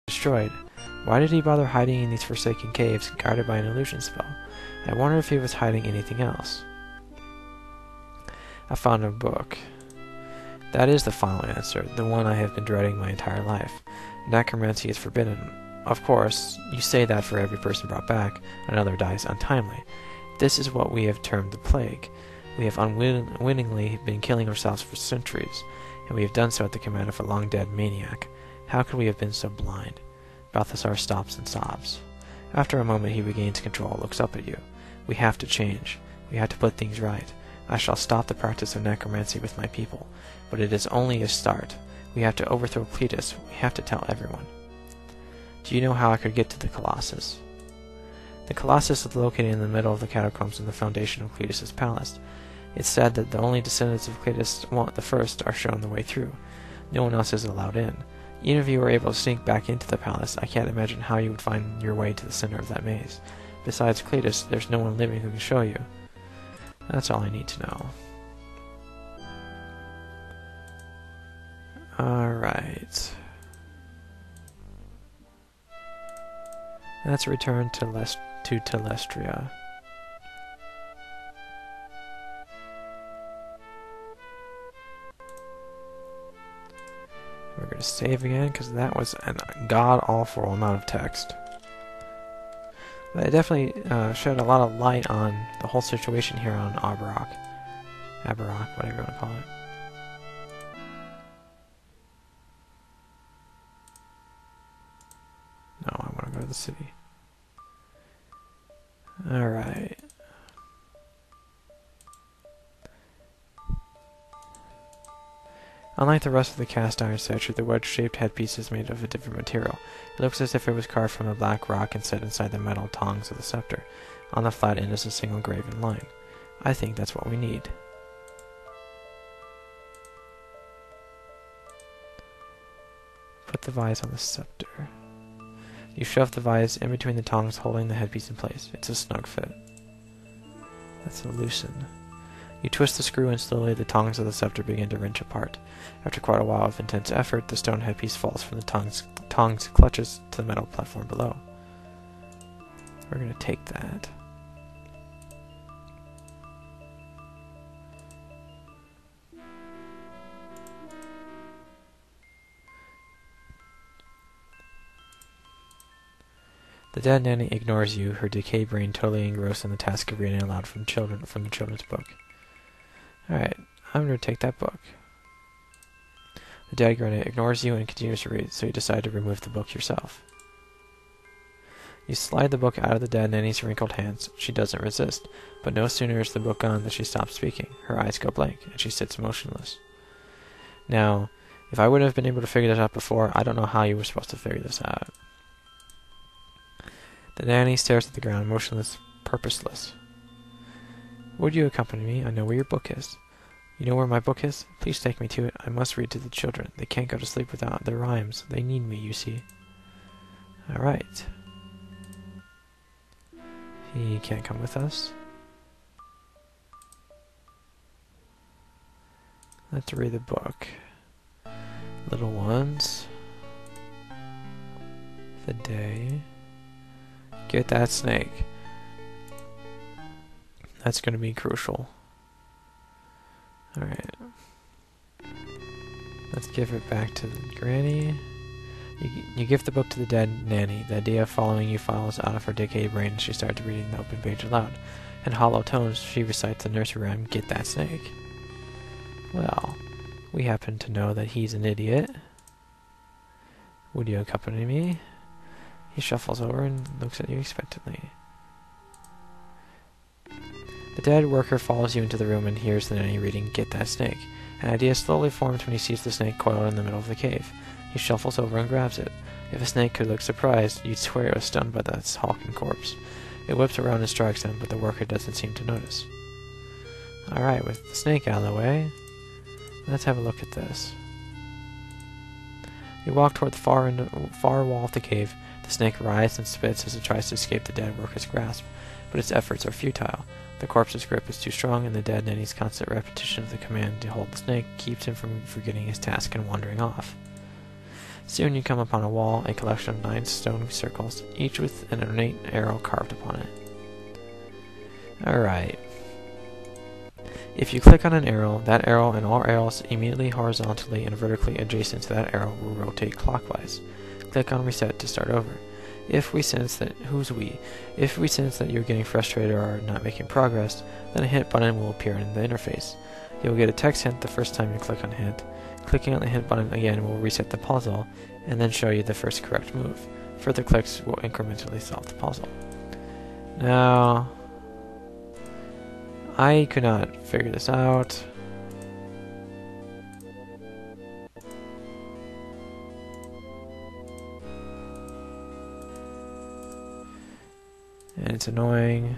destroyed. Why did he bother hiding in these forsaken caves guarded by an illusion spell? I wonder if he was hiding anything else. I found a book. That is the final answer, the one I have been dreading my entire life. Necromancy is forbidden. Of course, you say that for every person brought back, another dies untimely. This is what we have termed the plague. We have unwittingly been killing ourselves for centuries, and we have done so at the command of a long-dead maniac. How could we have been so blind? Balthasar stops and sobs. After a moment he regains control, looks up at you. We have to change. We have to put things right. I shall stop the practice of necromancy with my people, but it is only a start. We have to overthrow Kleitus. We have to tell everyone. Do you know how I could get to the Colossus? The Colossus is located in the middle of the catacombs in the foundation of Kleitus' palace. It's said that the only descendants of Kleitus the First are shown the way through. No one else is allowed in. Even if you were able to sneak back into the palace, I can't imagine how you would find your way to the center of that maze. Besides Kleitus, there's no one living who can show you. That's all I need to know. Alright. Let's return to Telestria. We're going to save again because that was a god-awful amount of text. But it definitely shed a lot of light on the whole situation here on Abarrach. Abarrach, whatever you want to call it. No, I want to go to the city. Alright. Unlike the rest of the cast iron statue, the wedge-shaped headpiece is made of a different material. It looks as if it was carved from a black rock and set inside the metal tongs of the scepter. On the flat end is a single graven line. I think that's what we need. Put the vise on the scepter. You shove the vise in between the tongs holding the headpiece in place. It's a snug fit. Let's loosen. You twist the screw and slowly the tongs of the scepter begin to wrench apart. After quite a while of intense effort, the stone headpiece falls from the tongs clutches to the metal platform below. We're going to take that. The dead nanny ignores you, her decayed brain totally engrossed in the task of reading aloud from the children's book. Alright, I'm going to take that book. The dead granny ignores you and continues to read, so you decide to remove the book yourself. You slide the book out of the dead nanny's wrinkled hands. She doesn't resist, but no sooner is the book gone than she stops speaking. Her eyes go blank, and she sits motionless. Now, if I wouldn't have been able to figure this out before, I don't know how you were supposed to figure this out. The nanny stares at the ground, motionless, purposeless. Would you accompany me? I know where your book is. You know where my book is? Please take me to it. I must read to the children. They can't go to sleep without their rhymes. They need me, you see. Alright. He can't come with us. Let's read the book. Little ones. The day. Get that snake. That's going to be crucial. Alright. Let's give it back to the granny. You give the book to the dead nanny. The idea of following you follows out of her decayed brain as she starts reading the open page aloud. In hollow tones, she recites the nursery rhyme, "Get that snake." Well, we happen to know that he's an idiot. Would you accompany me? He shuffles over and looks at you expectantly. The dead worker follows you into the room and hears the nanny reading, "Get that snake." An idea slowly forms when he sees the snake coiled in the middle of the cave. He shuffles over and grabs it. If a snake could look surprised, you'd swear it was stunned by that hulking corpse. It whips around and strikes him, but the worker doesn't seem to notice. Alright, with the snake out of the way, let's have a look at this. You walk toward the far wall of the cave. The snake writhes and spits as it tries to escape the dead worker's grasp, but its efforts are futile. The corpse's grip is too strong, and the dead nanny's constant repetition of the command to hold the snake keeps him from forgetting his task and wandering off. Soon you come upon a wall, a collection of 9 stone circles, each with an ornate arrow carved upon it. Alright. If you click on an arrow, that arrow and all arrows immediately horizontally and vertically adjacent to that arrow will rotate clockwise. Click on reset to start over. If we sense that you're getting frustrated or are not making progress, then a hint button will appear in the interface. You'll get a text hint the first time you click on hint. Clicking on the hint button again will reset the puzzle, and then show you the first correct move. Further clicks will incrementally solve the puzzle. Now, I could not figure this out. And it's annoying.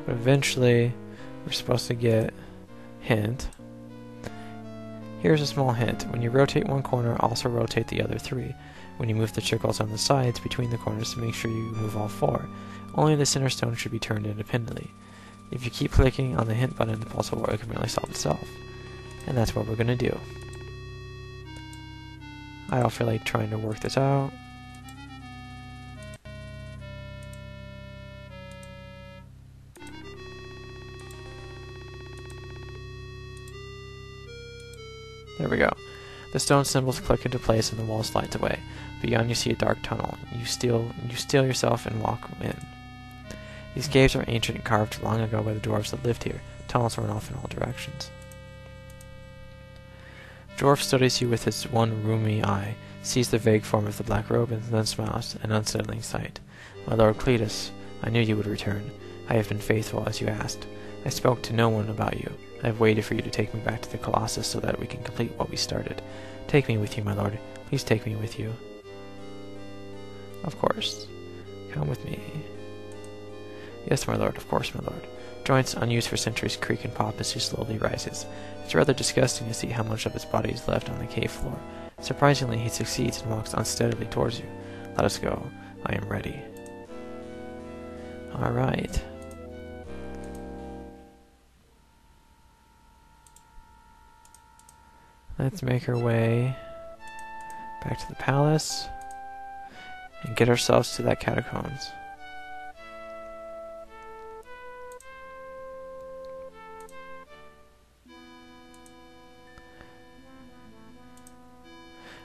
But eventually, we're supposed to get hint. Here's a small hint. When you rotate one corner, also rotate the other 3. When you move the circles on the sides between the corners, make sure you move all 4. Only the center stone should be turned independently. If you keep clicking on the hint button, the puzzle will incrementally solve itself. And that's what we're going to do. I don't feel like trying to work this out. There we go. The stone symbols click into place and the wall slides away. Beyond you see a dark tunnel. You steel yourself and walk in. These caves are ancient, carved long ago by the dwarves that lived here. Tunnels run off in all directions. Dwarf studies you with his one rheumy eye, sees the vague form of the black robe, and then smiles, an unsettling sight. My lord Kleitus, I knew you would return. I have been faithful as you asked. I spoke to no one about you. I have waited for you to take me back to the Colossus so that we can complete what we started. Take me with you, my lord. Please take me with you. Of course. Come with me. Yes, my lord, of course, my lord. Joints unused for centuries creak and pop as he slowly rises. It's rather disgusting to see how much of his body is left on the cave floor. Surprisingly, he succeeds and walks unsteadily towards you. Let us go. I am ready. Alright. Let's make our way back to the palace and get ourselves to that catacombs.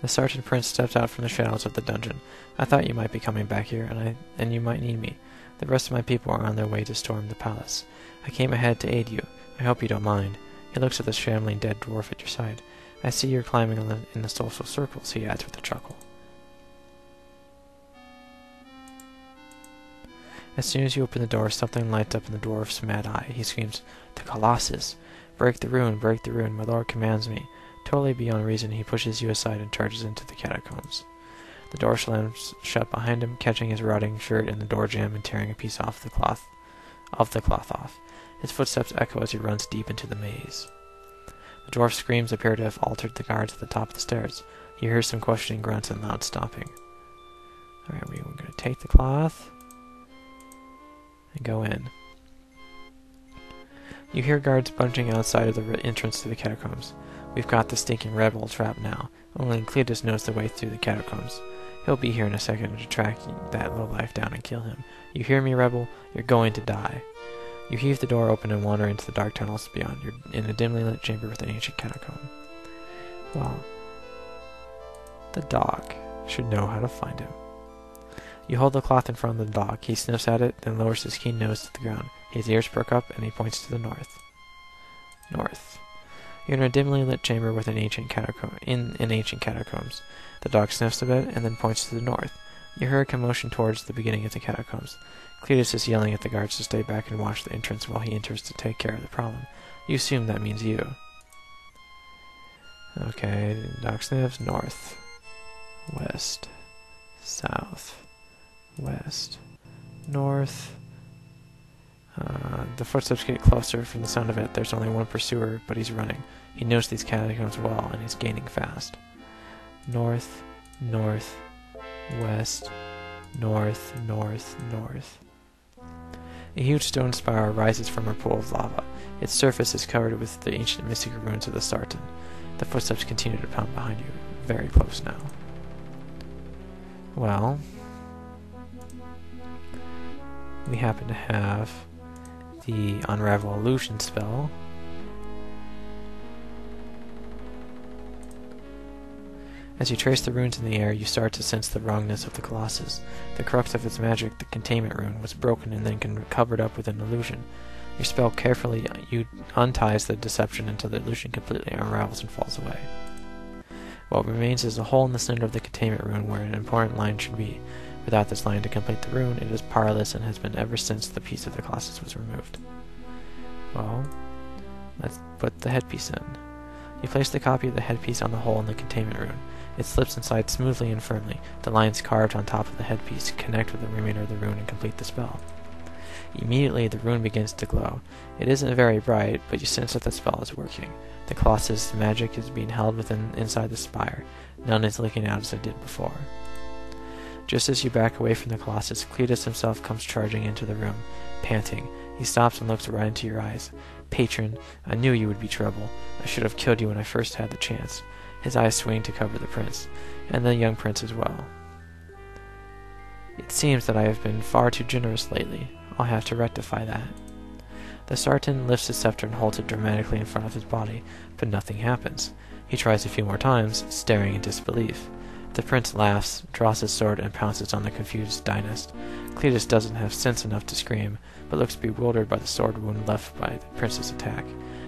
The sergeant prince stepped out from the shadows of the dungeon. I thought you might be coming back here, and you might need me. The rest of my people are on their way to storm the palace. I came ahead to aid you. I hope you don't mind. He looks at the shambling dead dwarf at your side. I see you're climbing in the social circles, he adds with a chuckle. As soon as you open the door, something lights up in the dwarf's mad eye. He screams, "The Colossus! Break the rune, my lord commands me." Totally beyond reason, he pushes you aside and charges into the catacombs. The door slams shut behind him, catching his rotting shirt in the door jamb and tearing a piece off the cloth off. His footsteps echo as he runs deep into the maze. The dwarf's screams appear to have altered the guards at the top of the stairs. You hear some questioning grunts and loud stomping. Alright, we're going to take the cloth and go in. You hear guards bunching outside of the entrance to the catacombs. We've got the stinking rebel trapped now. Only Kleitus knows the way through the catacombs. He'll be here in a second to track that lowlife down and kill him. You hear me, rebel? You're going to die. You heave the door open and wander into the dark tunnels beyond. You're in a dimly lit chamber with an ancient catacomb. Well, the dog should know how to find him. You hold the cloth in front of the dog. He sniffs at it, then lowers his keen nose to the ground. His ears perk up, and he points to the north. North. You're in a dimly lit chamber with an ancient catacombs. The dog sniffs a bit, and then points to the north. You hear a commotion towards the beginning of the catacombs. Kleitus is yelling at the guards to stay back and watch the entrance while he enters to take care of the problem. You assume that means you. Okay, dog sniffs. North. West. South. West. North. The footsteps get closer from the sound of it. There's only one pursuer, but he's running. He knows these catacombs well, and he's gaining fast. North, north, west, north, north, north. A huge stone spire rises from a pool of lava. Its surface is covered with the ancient mystical ruins of the Sartan. The footsteps continue to pound behind you. Very close now. Well, we happen to have the Unravel Illusion spell. As you trace the runes in the air, you start to sense the wrongness of the Colossus. The crux of its magic, the containment rune, was broken and then covered up with an illusion. Your spell carefully unties the deception until the illusion completely unravels and falls away. What remains is a hole in the center of the containment rune where an important line should be. Without this line to complete the rune, it is powerless and has been ever since the piece of the Colossus was removed. Well, let's put the headpiece in. You place the copy of the headpiece on the hole in the containment rune. It slips inside smoothly and firmly. The lines carved on top of the headpiece connect with the remainder of the rune and complete the spell. Immediately, the rune begins to glow. It isn't very bright, but you sense that the spell is working. The Colossus' magic is being held inside the spire. None is leaking out as it did before. Just as you back away from the Colossus, Kleitus himself comes charging into the room, panting. He stops and looks right into your eyes. "Patron, I knew you would be trouble. I should have killed you when I first had the chance." His eyes swing to cover the prince, and the young prince as well. "It seems that I have been far too generous lately. I'll have to rectify that." The Sartan lifts his scepter and holds it dramatically in front of his body, but nothing happens. He tries a few more times, staring in disbelief. The prince laughs, draws his sword, and pounces on the confused dynast. Kleitus doesn't have sense enough to scream, but looks bewildered by the sword wound left by the prince's attack.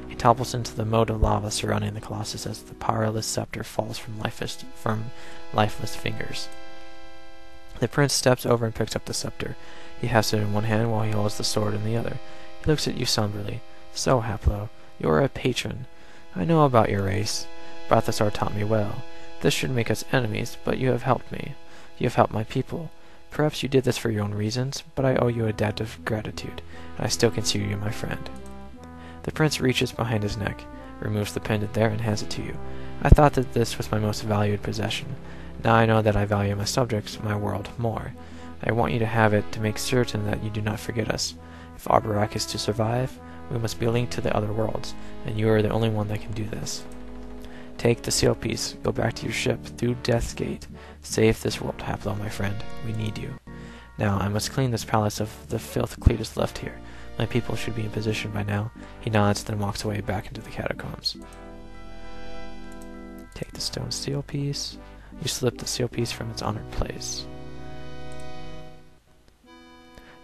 He topples into the moat of lava surrounding the Colossus as the powerless scepter falls from lifeless fingers. The prince steps over and picks up the scepter. He has it in one hand while he holds the sword in the other. He looks at you somberly. "So, Haplo, you are a patron. I know about your race. Balthasar taught me well. This should make us enemies, but you have helped me. You have helped my people. Perhaps you did this for your own reasons, but I owe you a debt of gratitude, and I still consider you my friend." The prince reaches behind his neck, removes the pendant there, and hands it to you. "I thought that this was my most valued possession. Now I know that I value my subjects, my world, more. I want you to have it to make certain that you do not forget us. If Abarrach is to survive, we must be linked to the other worlds, and you are the only one that can do this. Take the seal piece, go back to your ship, through Death's Gate. Save this world, Haplo, my friend. We need you. Now, I must clean this palace of the filth Kleitus left here. My people should be in position by now." He nods, then walks away back into the catacombs. Take the stone seal piece. You slip the seal piece from its honored place.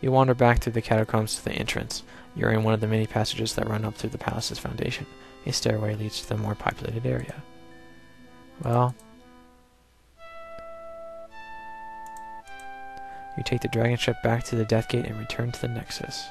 You wander back through the catacombs to the entrance. You're in one of the many passages that run up through the palace's foundation. A stairway leads to the more populated area. Well, you take the dragon ship back to the Death Gate and return to the Nexus.